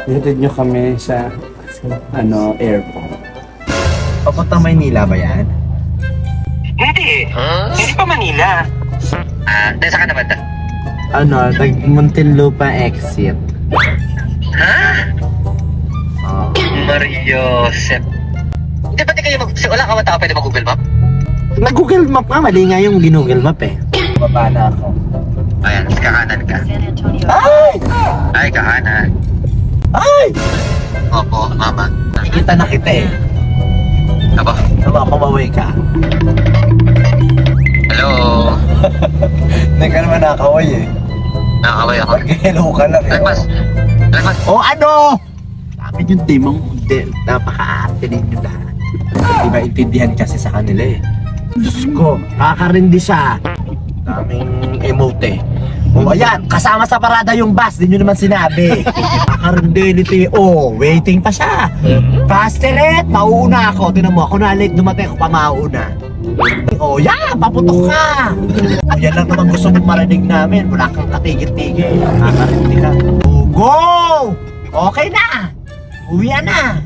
Hatid nyo kami sa airport. Papunta Maynila ba yan? Hindi. Hindi pa Manila. Dahil saan ka naman ta? Muntinlupa exit. Ha? Oh. Mariosep. Hindi ba di kayo wala ka tao pwede mag-Google Map? Nag-Google Map nga, mali nga yung ginuggle map eh. Baba na ako. Ayan, kakanan ka. Ay! Ay, kahanan. Ay! Opo, mama. Nakikita na kita eh. Aba. Tama, kumaway ka. Hello. Hindi ka naman nakaway eh. Nakakaway ako. Hello ka lang eh. Lagmas. Lagmas. O ano? Sabi yung timong napaka-arte ninyo lahat. Diba intindihan kasi sa kanila eh. Diyos ko, kakarindi siya. Daming emote. O ayan, kasama sa parada yung bus, di nyo naman sinabi. Kakarindi nito eh. Oh, waiting pa siya. Pasteret, mauuna ako. Tinan mo, ako na late dumating, ako pa mauuna. Oh, yan, paputok ka. O yan lang naman gusto mong marinig namin. Wala kang katigil-tigil. Kakarindi ka. Oh, go! Okay na! Uwi na!